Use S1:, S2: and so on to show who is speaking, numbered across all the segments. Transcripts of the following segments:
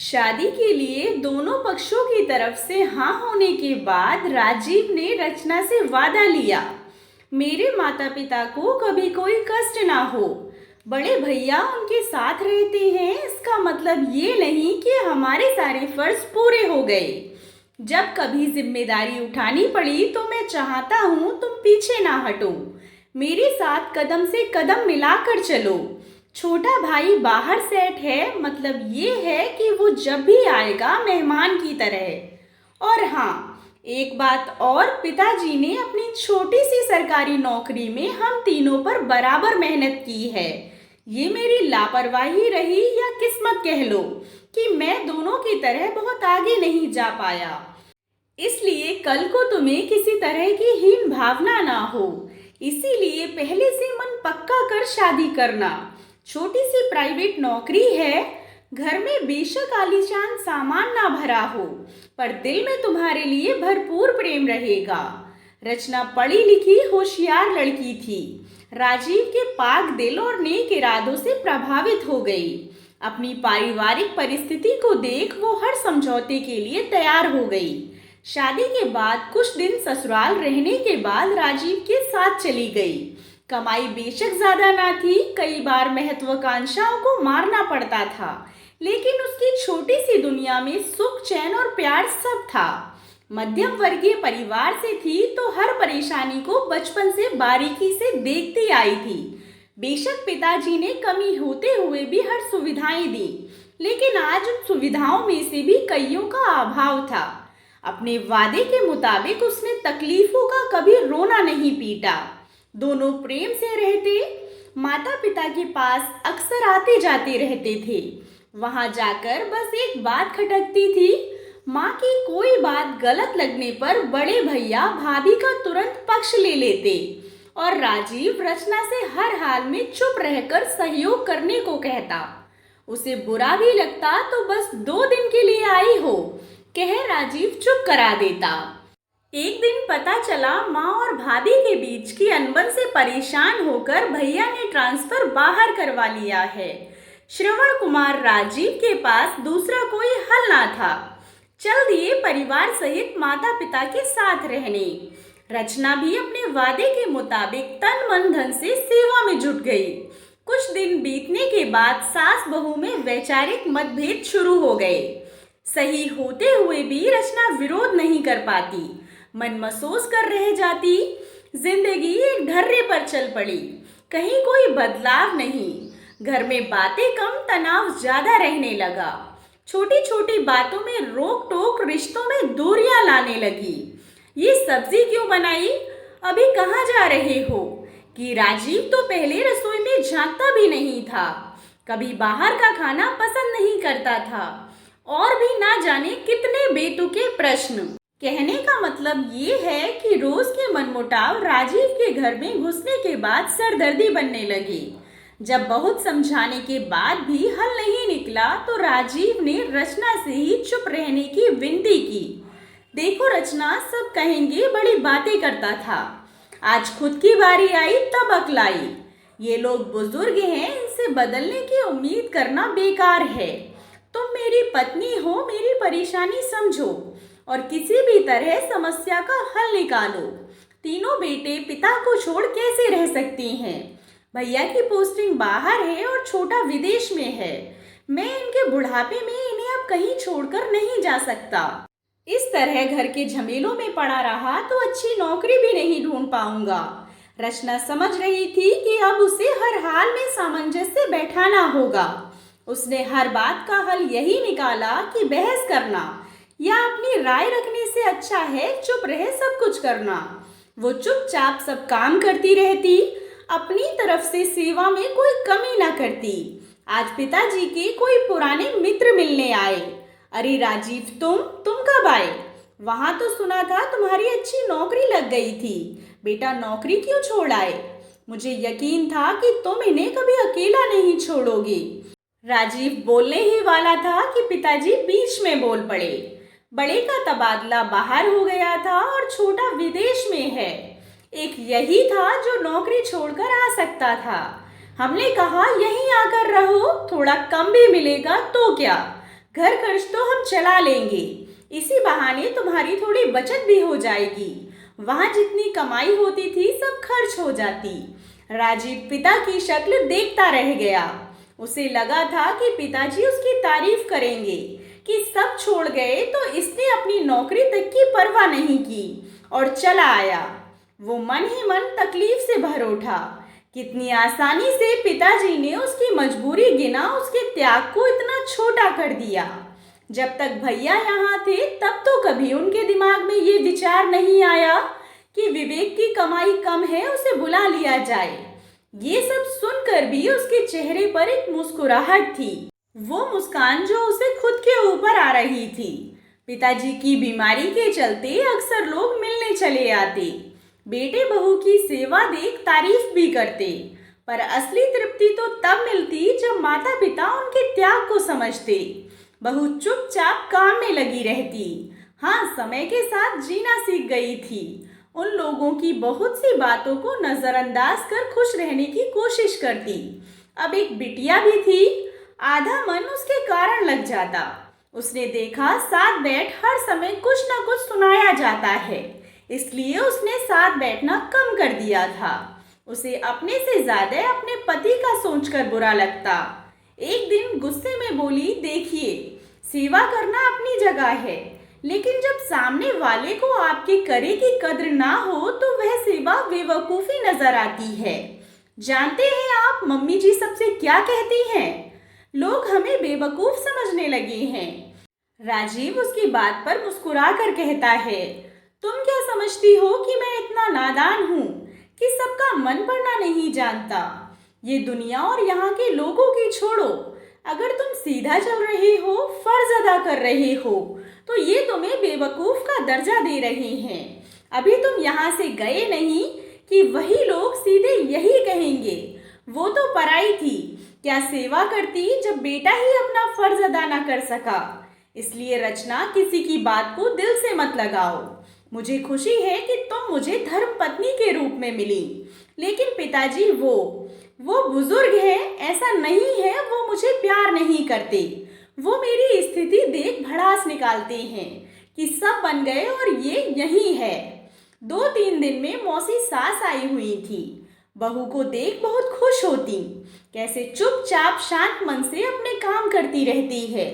S1: शादी के लिए दोनों पक्षों की तरफ से हाँ होने के बाद राजीव ने रचना से वादा लिया, मेरे माता पिता को कभी कोई कष्ट ना हो। बड़े भैया उनके साथ रहते हैं, इसका मतलब ये नहीं कि हमारे सारे फर्ज पूरे हो गए। जब कभी जिम्मेदारी उठानी पड़ी तो मैं चाहता हूँ तुम पीछे ना हटो, मेरे साथ कदम से कदम मिलाकर चलो। छोटा भाई बाहर सेट है, मतलब ये है कि वो जब भी आएगा मेहमान की तरह। और हाँ, एक बात और, पिताजी ने अपनी छोटी सी सरकारी नौकरी में हम तीनों पर बराबर मेहनत की है। ये मेरी लापरवाही रही या किस्मत कह लो कि मैं दोनों की तरह बहुत आगे नहीं जा पाया। इसलिए कल को तुम्हें किसी तरह की हीन भावना ना हो, इसीलिए पहले से मन पक्का कर शादी करना। छोटी सी प्राइवेट नौकरी है, घर में बेशक आलीशान सामान ना भरा हो, पर दिल में तुम्हारे लिए भरपूर प्रेम रहेगा। रचना पढ़ी लिखी होशियार लड़की थी। राजीव के पाक दिल और नेक इरादों से प्रभावित हो गई। अपनी पारिवारिक परिस्थिति को देख वो हर समझौते के लिए तैयार हो गई। शादी के बाद कुछ दिन ससुराल रहने के बाद राजीव के साथ चली गई। कमाई बेशक ज्यादा ना थी, कई बार महत्वाकांक्षाओं को मारना पड़ता था, लेकिन उसकी छोटी सी दुनिया में सुख, चैन और प्यार सब था। मध्यम वर्गीय परिवार से थी तो हर परेशानी को बचपन से बारीकी से देखती आई थी। बेशक पिताजी ने कमी होते हुए भी हर सुविधाएं दी, लेकिन आज उन सुविधाओं में से भी कईयों का अभाव था। अपने वादे के मुताबिक उसने तकलीफों का कभी रोना नहीं पीटा। दोनों प्रेम से रहते, माता पिता के पास अक्सर आते जाते रहते थे। वहां जाकर बस एक बात खटकती थी, माँ की कोई बात गलत लगने पर बड़े भैया भाभी का तुरंत पक्ष ले लेते और राजीव रचना से हर हाल में चुप रहकर सहयोग करने को कहता। उसे बुरा भी लगता तो बस 2 दिन के लिए आई हो कह राजीव चुप करा देता। एक दिन पता चला माँ और भाभी के बीच की अनबन से परेशान होकर भैया ने ट्रांसफर बाहर करवा लिया है। श्रवण कुमार राजीव के पास दूसरा कोई हल ना था। चल दिए परिवार सहित माता पिता के साथ रहने। रचना भी अपने वादे के मुताबिक तन मन धन से सेवा में जुट गई। कुछ दिन बीतने के बाद सास बहू में वैचारिक मतभेद शुरू हो गए। सही होते हुए भी रचना विरोध नहीं कर पाती, मन महसूस कर रह जाती। जिंदगी एक ढर्रे पर चल पड़ी, कहीं कोई बदलाव नहीं। घर में बातें कम, तनाव ज्यादा रहने लगा। छोटी छोटी बातों में रोक टोक रिश्तों में दूरियां लाने लगी। ये सब्जी क्यों बनाई, अभी कहाँ जा रहे हो? कि राजीव तो पहले रसोई में झांकता भी नहीं था, कभी बाहर का खाना पसंद नहीं करता था, और भी ना जाने कितने बेतुके प्रश्न। कहने का मतलब ये है कि रोज के मनमुटाव राजीव के घर में घुसने के बाद सरदर्दी बनने लगी। जब बहुत समझाने के बाद भी हल नहीं निकला तो राजीव ने रचना से ही चुप रहने की विनती की। देखो रचना, सब कहेंगे बड़ी बातें करता था, आज खुद की बारी आई तब अकलाई। ये लोग बुजुर्ग हैं, इनसे बदलने की उम्मीद करना बेकार है। तुम मेरी पत्नी हो, मेरी परेशानी समझो और किसी भी तरह समस्या का हल निकालो। तीनों बेटे पिता को छोड़ कैसे रह सकती हैं? भैया की पोस्टिंग बाहर है और छोटा विदेश में है। मैं इनके बुढ़ापे में इन्हें अब कहीं छोड़कर नहीं जा सकता। इस तरह घर के झमेलों में पड़ा रहा तो अच्छी नौकरी भी नहीं ढूंढ पाऊंगा। रचना समझ रही थी कि अब उसे हर हाल में सामंजस्य बैठाना होगा। उसने हर बात का हल यही निकाला कि बहस करना या अपनी राय रखने से अच्छा है चुप रहे सब कुछ करना। वो चुपचाप सब काम करती रहती, अपनी तरफ से सेवा में कोई कमी ना करती। आज पिताजी के कोई पुराने मित्र मिलने आए। अरे राजीव, तुम कब आए? वहां तो सुना था तुम्हारी अच्छी नौकरी लग गई थी, बेटा नौकरी क्यों छोड़ आए? मुझे यकीन था कि तुम इन्हें कभी अकेला नहीं छोड़ोगे। राजीव बोलने ही वाला था कि पिताजी बीच में बोल पड़े। बड़े का तबादला बाहर हो गया था और छोटा विदेश में है। एक यही था जो नौकरी छोड़कर आ सकता था। हमने कहा यहीं आकर रहो, थोड़ा कम भी मिलेगा तो क्या, घर खर्च तो हम चला लेंगे, इसी बहाने तुम्हारी थोड़ी बचत भी हो जाएगी। वहां जितनी कमाई होती थी सब खर्च हो जाती। राजीव पिता की शक्ल देखता रह गया। उसे लगा था कि पिताजी उसकी तारीफ करेंगे कि सब छोड़ गए, तो इसने अपनी नौकरी तक की परवाह नहीं की और चला आया। वो मन ही मन तकलीफ से भर उठा। कितनी आसानी से पिताजी ने उसकी मजबूरी गिना उसके त्याग को इतना छोटा कर दिया। जब तक भैया यहाँ थे तब तो कभी उनके दिमाग में ये विचार नहीं आया कि विवेक की कमाई कम है, उसे बुला लिया जाए। ये सब सुनकर भी उसके चेहरे पर एक मुस्कुराहट थी, वो मुस्कान जो उसे खुद के ऊपर आ रही थी। पिताजी की बीमारी के चलते अक्सर लोग मिलने चले आते, बेटे बहू की सेवा देख तारीफ भी करते, पर असली तृप्ति तो तब मिलती जब माता पिता उनके त्याग को समझते। बहू चुपचाप काम में लगी रहती। हाँ, समय के साथ जीना सीख गई थी। उन लोगों की बहुत सी बातों को नजरअंदाज कर खुश रहने की कोशिश करती। अब एक बिटिया भी थी, आधा मन उसके कारण लग जाता। उसने देखा साथ बैठ हर समय कुछ न कुछ सुनाया जाता है, इसलिए उसने साथ बैठना कम कर दिया था। उसे अपने से ज्यादा अपने पति का सोचकर बुरा लगता। एक दिन गुस्से में बोली, देखिए, सेवा करना अपनी जगह है, लेकिन जब सामने वाले को आपके करे की कद्र ना हो तो वह सेवा बेवकूफ़ी नजर आती है। जानते हैं आप मम्मी जी सबसे क्या कहती हैं? लोग हमें बेवकूफ़ समझने लगे हैं। राजीव उसकी बात पर मुस्कुरा कर कहता है, तुम क्या समझती हो कि मैं इतना नादान हूँ कि सबका मन पड़ना नहीं जानता? ये दुनिया और यहाँ के लोगों की छोड़ो, अगर तुम सीधा चल रहे हो, फर्ज अदा कर रहे हो, तो ये तुम्हें बेवकूफ़ का दर्जा दे रहे हैं। अभी तुम यहाँ से गए नहीं कि वही लोग सीधे यही कहेंगे, वो तो पराई थी, क्या सेवा करती जब बेटा ही अपना फर्ज अदा ना कर सका। इसलिए रचना, किसी की बात को दिल से मत लगाओ। मुझे खुशी है कि तुम मुझे धर्म पत्नी के रूप में मिली, लेकिन पिताजी वो बुजुर्ग है, ऐसा नहीं है वो मुझे प्यार नहीं करते। वो मेरी स्थिति देख भड़ास निकालते हैं कि सब बन गए और ये यही है। 2-3 दिन में मौसी सास आई हुई थी। बहू को देख बहुत खुश होती, कैसे चुपचाप शांत मन से अपने काम करती रहती है।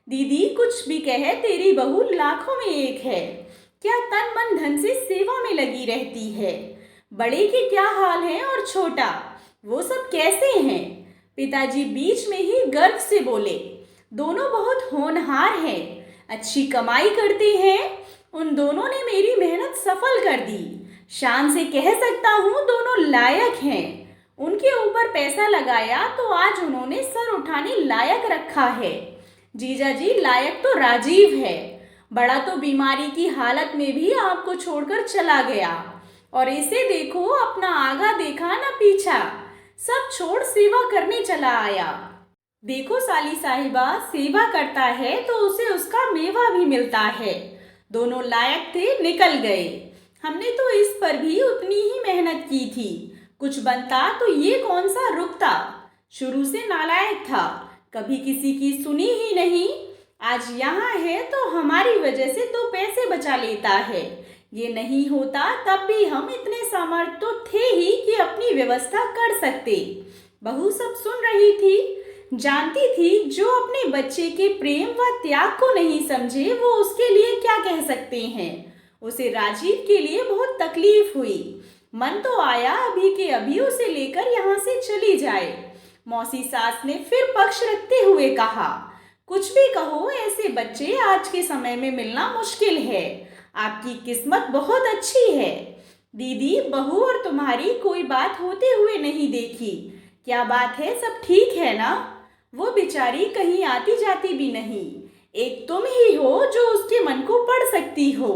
S1: दीदी कुछ भी कहे, तेरी बहू लाखों में एक है, क्या तन मन धन से सेवा में लगी रहती है। बड़े के क्या हाल है और छोटा, वो सब कैसे हैं? पिताजी बीच में ही गर्व से बोले, दोनों बहुत होनहार हैं, अच्छी कमाई करते हैं। उन दोनों ने मेरी मेहनत सफल कर दी। शान से कह सकता हूँ दोनों लायक हैं। उनके ऊपर पैसा लगाया तो आज उन्होंने सर उठाने लायक रखा है। जीजा जी, लायक तो राजीव है। बड़ा तो बीमारी की हालत में भी आपको छोड़कर चला गया, और इसे देखो, अपना आगा देखा ना पीछा, सब छोड़ सेवा करने चला आया। देखो साली साहिबा, सेवा करता है तो उसे उसका मेवा भी मिलता है। दोनों लायक थे, निकल गए। हमने तो इस पर भी उतनी ही मेहनत की थी, कुछ बनता तो ये कौन सा रुकता। शुरू से नालायक था, कभी किसी की सुनी ही नहीं। आज यहाँ है तो हमारी वजह से 2 पैसे बचा लेता है। ये नहीं होता तब भी हम इतने सामर्थ्य तो थे ही कि अपनी व्यवस्था कर सकते। बहू सब सुन रही थी, जानती थी जो अपने बच्चे के प्रेम व त्याग को नहीं समझे वो उसके लिए क्या कह सकते हैं। उसे राजीव के लिए बहुत तकलीफ हुई। मन तो आया अभी के अभी उसे लेकर यहाँ से चली जाए। मौसी सास ने फिर पक्ष रखते हुए कहा, कुछ भी कहो, ऐसे बच्चे आज के समय में मिलना मुश्किल है। आपकी किस्मत बहुत अच्छी है। दीदी, बहू और तुम्हारी कोई बात होते हुए नहीं देखी। क्या बात है, सब ठीक है ना? वो बेचारी कहीं आती जाती भी नहीं, एक तुम ही हो जो उसके मन को पढ़ सकती हो।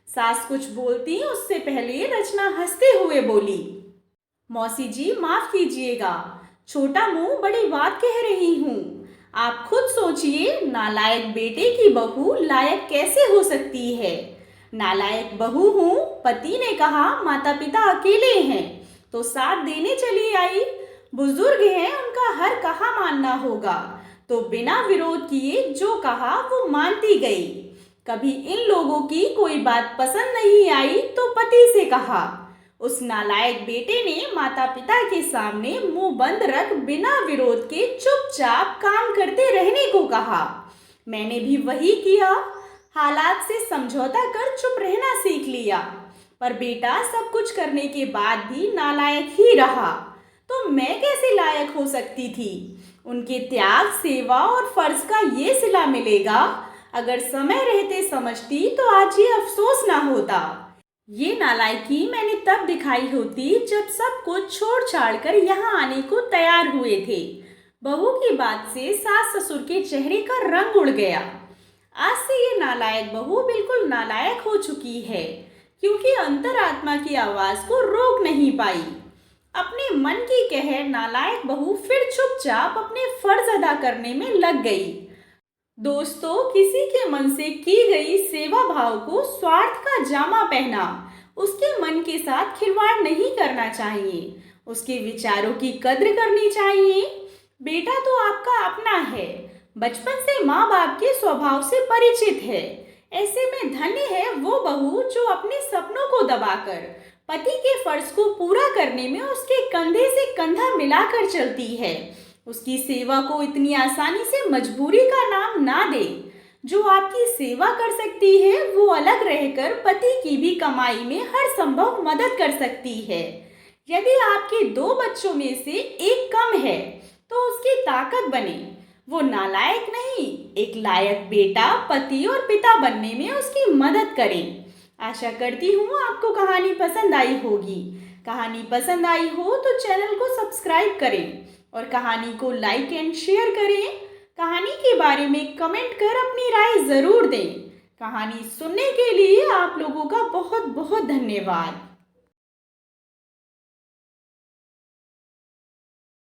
S1: सास कुछ बोलती उससे पहले रचना हंसते हुए बोली, मौसी जी माफ कीजिएगा, छोटा मुंह बड़ी बात कह रही हूँ। आप खुद सोचिए, नालायक बेटे की बहू लायक कैसे हो सकती है? नालायक बहू हूँ, पति ने कहा माता पिता अकेले हैं तो साथ देने चली आई। बुजुर्ग हैं, उनका हर कहा मानना होगा, तो बिना विरोध किए जो कहा वो मानती गई। कभी इन लोगों की कोई बात पसंद नहीं आई तो पति से कहा। उस नालायक बेटे ने माता पिता के सामने मुंह बंद रख बिना विरोध के चुपचाप काम करते रहने को कहा। मैंने भी वही किया। हालात से समझौता कर चुप रहना सीख लिया। पर बेटा सब कुछ करने के बाद भी नालायक ही रहा, तो मैं कैसे लायक हो सकती थी? उनके त्याग, सेवा और फर्ज का ये सिला मिलेगा। अगर समय रहते समझती तो आज ये अफसोस ना होता। ये नालायकी मैंने तब दिखाई होती जब सब कुछ छोड़ छाड़ कर यहाँ आने को तैयार हुए थे। बहू की बात से सास ससुर के चेहरे का रंग उड़ गया। आज से ये नालायक बहू बिल्कुल नालायक हो चुकी है, क्योंकि अंतरात्मा की आवाज को रोक नहीं पाई। अपने मन की कहर नालायक बहू फिर चुपचाप अपने फर्ज अदा करने में लग गई। दोस्तों, किसी के मन से की गई सेवा भाव को स्वार्थ का जामा पहना उसके मन के साथ खिलवाड़ नहीं करना चाहिए। उसके विचारों की कद्र करनी चाहिए। बेटा तो आपका अपना है, बचपन से माँ बाप के स्वभाव से परिचित है। ऐसे में धन्य है वो बहू जो अपने सपनों को दबाकर पति के फर्ज को पूरा करने में उसके कंधे से कंधा मिलाकर चलती है। उसकी सेवा को इतनी आसानी से मजबूरी का नाम ना दे। जो आपकी सेवा कर सकती है वो अलग रहकर पति की भी कमाई में हर संभव मदद कर सकती है। यदि आपके 2 बच्चों में से एक कम है तो उसकी ताकत बने। वो नालायक नहीं, एक लायक बेटा, पति और पिता बनने में उसकी मदद करें। आशा करती हूँ आपको कहानी पसंद आई होगी। कहानी पसंद आई हो तो चैनल को सब्सक्राइब करें और कहानी को लाइक एंड शेयर करें। कहानी के बारे में कमेंट कर अपनी राय ज़रूर दें। कहानी सुनने के लिए आप लोगों का बहुत बहुत धन्यवाद।